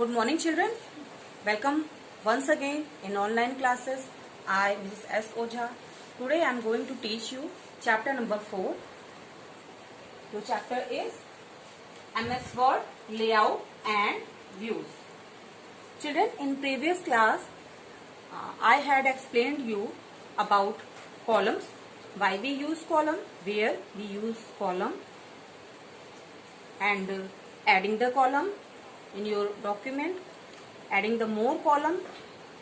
Good morning, children. Welcome once again in online classes. I, Mrs. S. Ojha. Today I am going to teach you chapter number 4. Your chapter is MS Word Layout and Views. Children, in previous class, I had explained you about columns, why we use column, where we use column, and adding the column in your document, adding the more column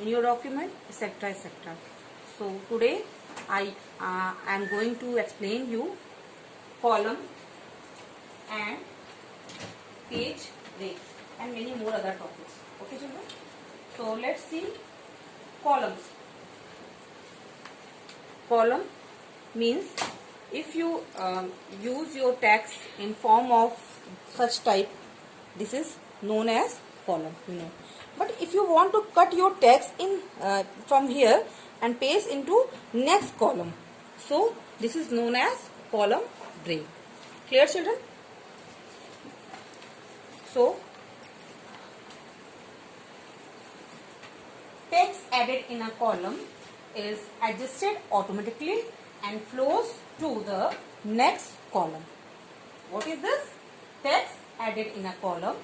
in your document, etc., etc. So today I am going to explain you column and page breaks and many more other topics. Okay, children? So let's see columns. Column means if you use your text in form of such type, this is known as column, But if you want to cut your text in from here and paste into next column, so this is known as column break. Clear, children? So text added in a column is adjusted automatically and flows to the next column. What is this? Text added in a column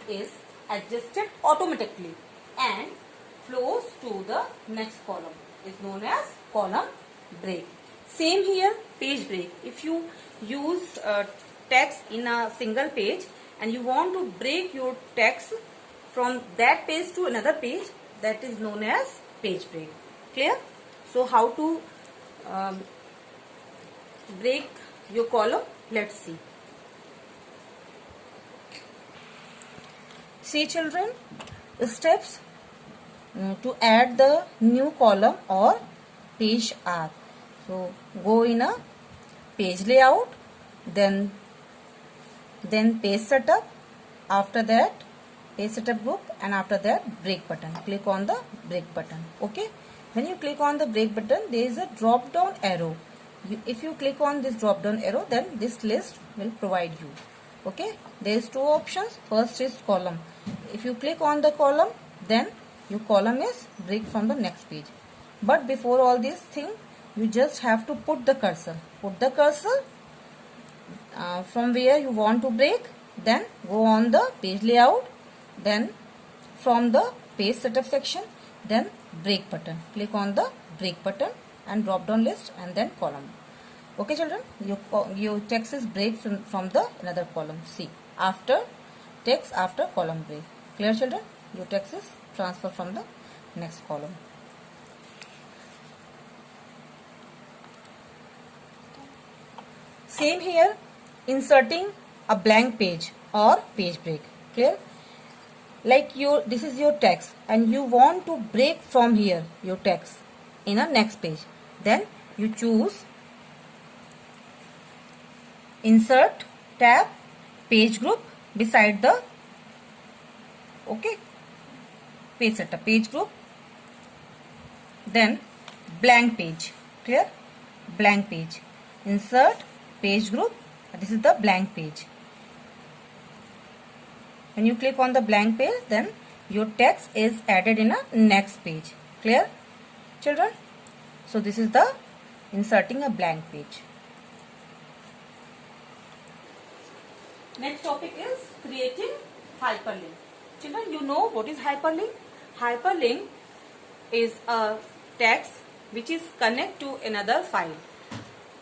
is adjusted automatically and flows to the next column is known as column break. Same here, page break. If you use text in a single page and you want to break your text from that page to another page, that is known as page break. Clear? So how to break your column? Let's see. See, children, steps to add the new column or page are. So go in a page layout, then page setup, after that page setup group, and after that break button. Click on the break button. Okay, when you click on the break button, there is a drop down arrow. If you click on this drop down arrow, then this list will provide you. Okay, there is two options. First is column. If you click on the column, then your column is break from the next page. But before all this thing, you just have to put the cursor. Put the cursor from where you want to break. Then go on the page layout. Then from the page setup section, then break button. Click on the break button and drop down list and then column. Okay, children, your text is break from the another column. See, after text after column break. Clear, children? Your text is transfer from the next column. Same here, inserting a blank page or page break. Clear? Like this is your text and you want to break from here your text in a next page. Then you choose insert tab page group beside the page setup page group, then blank page. Clear? Blank page. Insert page group. This is the blank page. When you click on the blank page, then your text is added in a next page. Clear, children? So this is the inserting a blank page. Next topic is creating hyperlink. Children, you know what is hyperlink? Hyperlink is a text which is connected to another file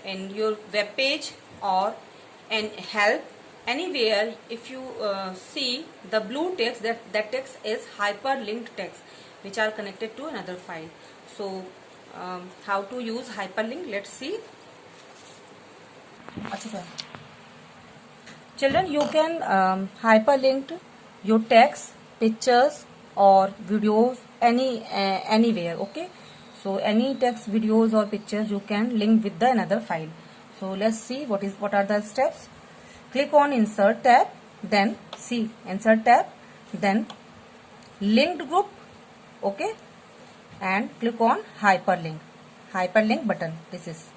in your web page or in help, anywhere. If you see the blue text, that text is hyperlinked text which are connected to another file. So how to use hyperlink? Let's see. Children, you can hyperlink your text, pictures or videos anywhere. Okay, so any text, videos or pictures you can link with the another file. So let's see what are the steps. Click on insert tab, then see insert tab, then linked group. Okay, and click on hyperlink button. This is,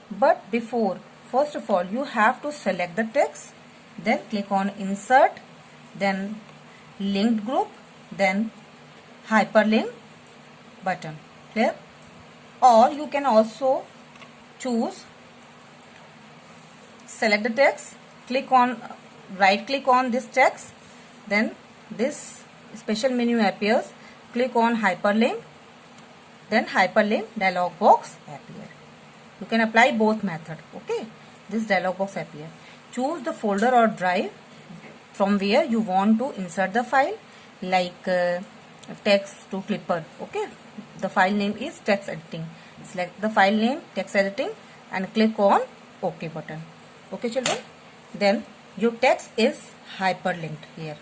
but before, first of all, you have to select the text, then click on insert, then linked group, then hyperlink button. Clear? Or you can also choose, select the text, click on, right click on this text, then this special menu appears, click on hyperlink, then hyperlink dialog box appear. You can apply both method. Okay, this dialog box appear. Choose the folder or drive from where you want to insert the file, like text to clipper. Okay, the file name is text editing. Select the file name text editing and click on OK button. Okay children, then your text is hyperlinked here.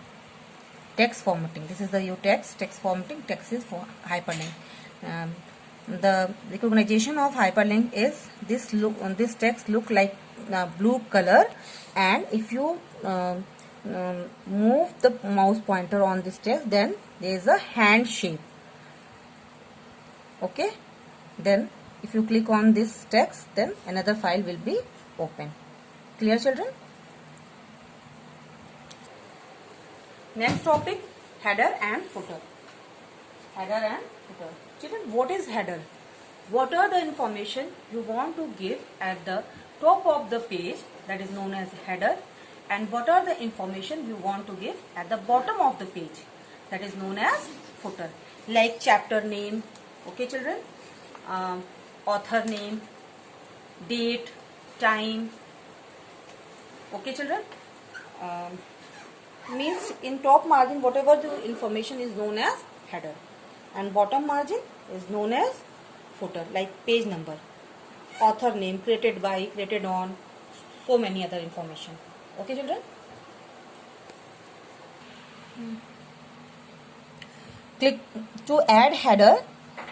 Text formatting, this is the your text formatting, text is for hyperlink. The recognition of hyperlink is this text look like blue color, and if you move the mouse pointer on this text, then there is a hand shape. Okay, then if you click on this text, then another file will be open. Clear children? Next topic, header and footer. Header and footer. Children, what is header? What are the information you want to give at the top of the page, that is known as header, and what are the information you want to give at the bottom of the page, that is known as footer, like chapter name. Okay children, author name, date, time. Okay children, means in top margin whatever the information is known as header, and bottom margin is known as footer, like page number, author name, created by, created on, so many other information. Okay children, click to add header,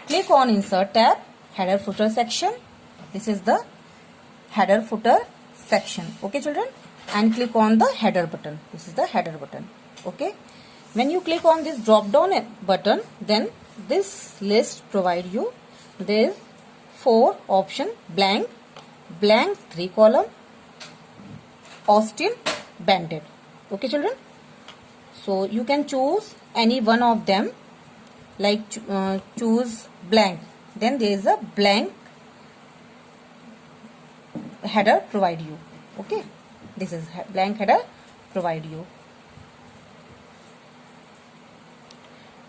click on insert tab, header footer section. This is the header footer section. Okay children, and click on the header button. This is the header button. Okay, when you click on this drop down button, then this list provide you, there is 4 option: blank, blank 3 column, Austin, banded. Okay children, so you can choose any one of them, like choose blank, then there is a blank header provide you. Okay, this is blank header provide you.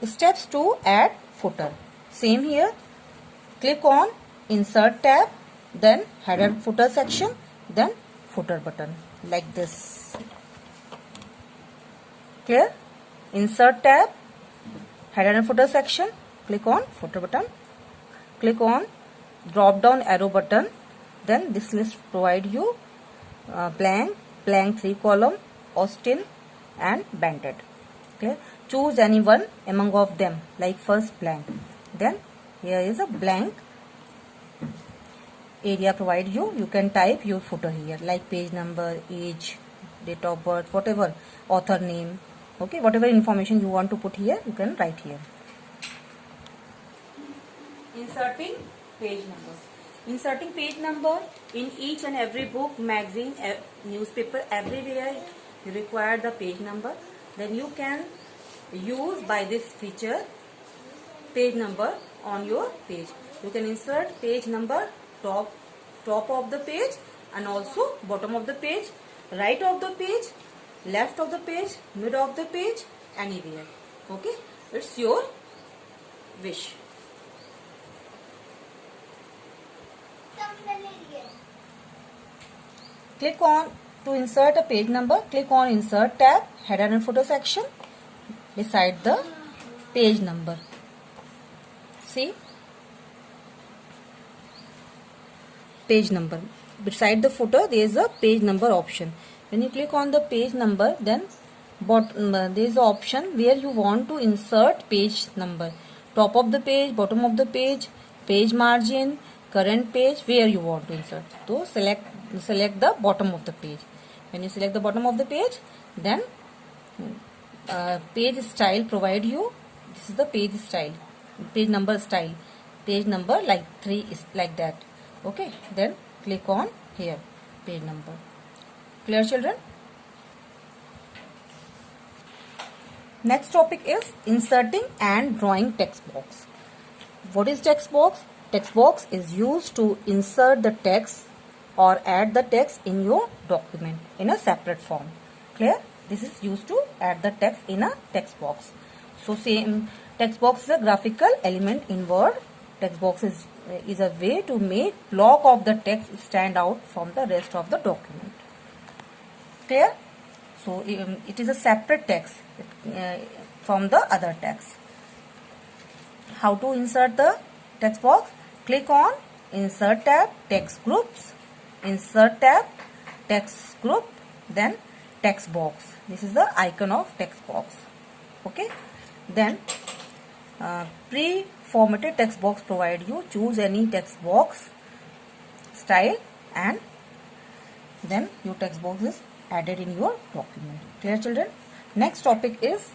Steps to add footer, same here. Click on insert tab, then header footer section, then footer button, like this. Clear? Insert tab, header and footer section, click on footer button, click on drop down arrow button, then this list provide you blank, blank 3 column, Austin and banded. Okay, choose any one among of them, like first blank, then here is a blank area provide you. You can type your footer here, like page number, age, date of birth, whatever, author name. Okay, whatever information you want to put here, you can write here. Inserting page number. Inserting page number in each and every book, magazine, newspaper, everywhere you require the page number. Then you can use by this feature page number on your page. You can insert page number top of the page and also bottom of the page, right of the page, left of the page, mid of the page, anywhere. Okay, it's your wish. Click on to insert a page number, click on insert tab, header and footer section, beside the page number. See, page number, beside the footer there is a page number option. When you click on the page number, then there is an option where you want to insert page number, top of the page, bottom of the page, page margin, current page, where you want to insert. So select the bottom of the page. When you select the bottom of the page, then page style provide you. This is the page style, page number style, page number like 3 is like that. Okay, then click on here page number. Clear children? Next topic is inserting and drawing text box. What is text box? Text box is used to insert the text or add the text in your document in a separate form. Clear? This is used to add the text in a text box. So same, text box is a graphical element in Word. Text box is a way to make block of the text stand out from the rest of the document. Clear? So it is a separate text from the other text. How to insert the text box? Click on Insert tab, Text Groups, Insert tab, Text Group, then Text Box. This is the icon of text box. Okay. Then pre-formatted text box provide you choose any text box style and then your text box is added in your document. Clear, children? Next topic is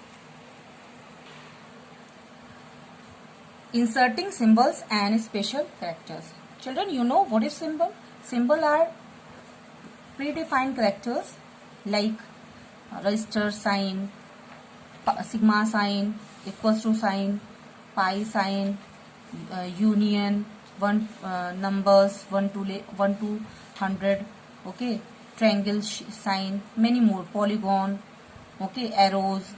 inserting symbols and special characters. Children, you know what is symbol? Symbol are predefined characters like register sign, sigma sign, equals to sign, pi sign, union, one numbers 1 to 100, okay, triangle sign, many more, polygon, okay, arrows,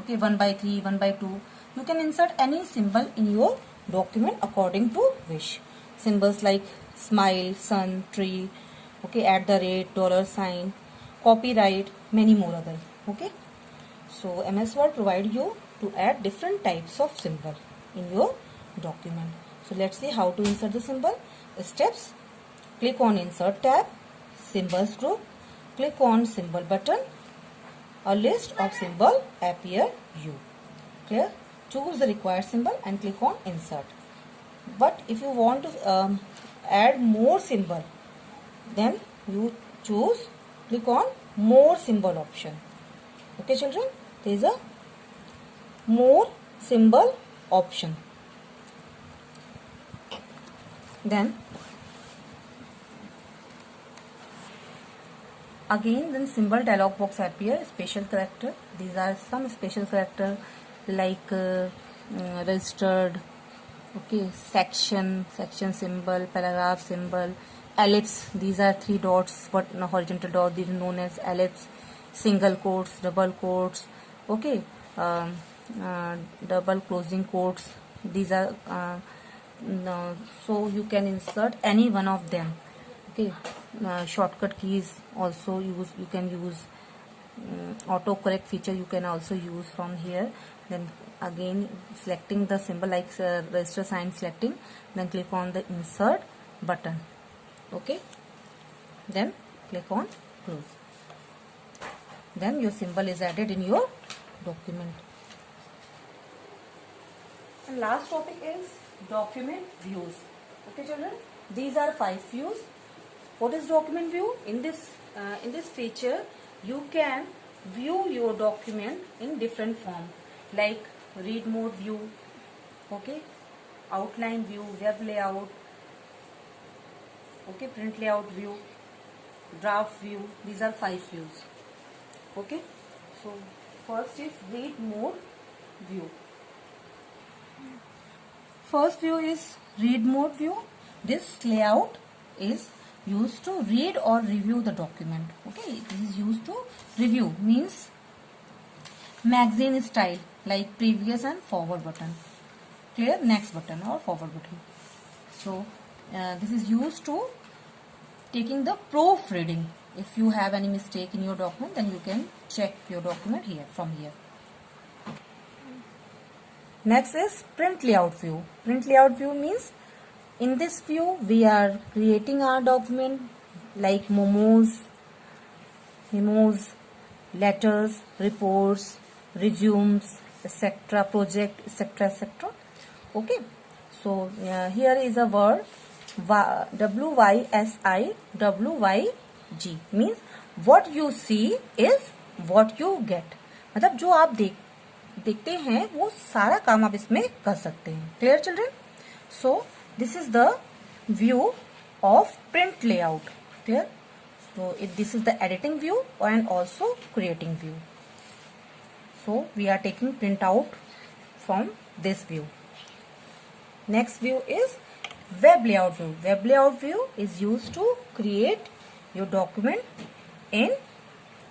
okay, 1/3, 1/2. You can insert any symbol in your document according to wish. Symbols like smile, sun, tree, okay, @ dollar sign, copyright, many more others. Okay. So MS Word provide you to add different types of symbol in your document. So let's see how to insert the symbol. Steps: click on Insert tab, Symbols group, click on Symbol button. A list of symbol appear you. Clear? Choose the required symbol and click on Insert. But if you want to add more symbol, then you click on More Symbol option. Okay, children? There is a More Symbol option. Then symbol dialog box appear. Special character. These are some special character like registered, okay, section symbol, paragraph symbol, ellipse. These are 3 dots, what horizontal dot, these are known as ellipse, single quotes, double quotes, okay, double closing quotes. These are so you can insert any one of them. Okay, shortcut keys also use. You can use autocorrect feature. You can also use from here. Then again selecting the symbol like register sign, selecting, then click on the Insert button. Okay, then click on Close. Then your symbol is added in your document. And last topic is document views. Okay, children, these are 5 views. What is document view? In this feature, you can view your document in different form, like read mode view, okay, outline view, web layout, okay, print layout view, draft view. These are 5 views. Okay, so first is read mode view. First view is read mode view. This layout is used to read or review the document. Okay, this is used to review, means magazine style like previous and forward button. Clear? Next button or forward button. So this is used to taking the proofreading. If you have any mistake in your document, then you can check your document here from here. Next is print layout view. Print layout view means in this view we are creating our document like memos, letters, reports, resumes, etc., project, etc., etc. Okay, so here is a word WYSIWYG means what you see is what you get. मतलब जो आप देखते हैं वो सारा काम आप इसमें कर सकते हैं. Clear, children? So this is the view of print layout. Clear? So this is the editing view and also creating view. So we are taking printout from this view. Next view is web layout view. Web layout view is used to create your document in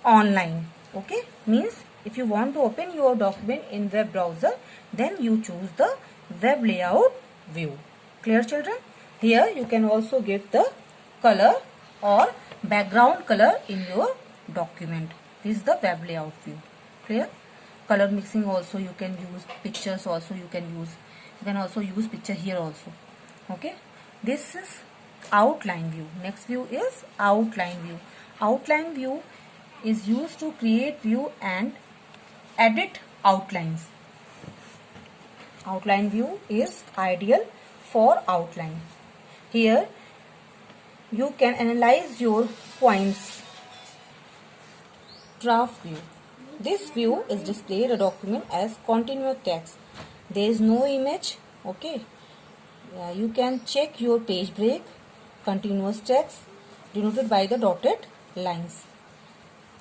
online. Okay, means if you want to open your document in web browser, then you choose the web layout view. Clear, children? Here you can also give the color or background color in your document. This is the web layout view. Clear? Color mixing also you can use, pictures also you can use. You can also use picture here also. Okay, this is outline view. Next view is outline view. Outline view is used to create view and edit outlines. Outline view is ideal for outline. Here you can analyze your points. Draft view. This view is displayed a document as continuous text. There is no image. Okay. You can check your page break, continuous text denoted by the dotted lines.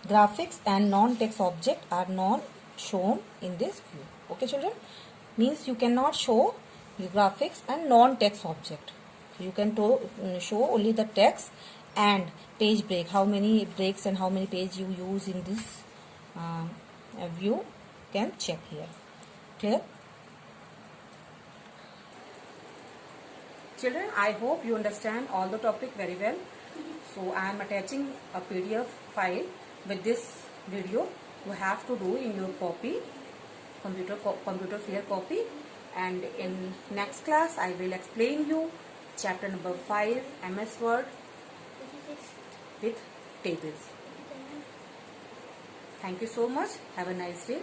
Graphics and non-text object are not shown in this view. Okay, children? Means you cannot show the graphics and non-text object. So you can show only the text and page break. How many breaks and how many pages you use in this view, can check here. Clear? Children, I hope you understand all the topic very well. So I am attaching a PDF file with this video. You have to do in your copy, computer fair copy, and in next class I will explain you chapter number 5 MS Word with tables. Thank you so much. Have a nice day.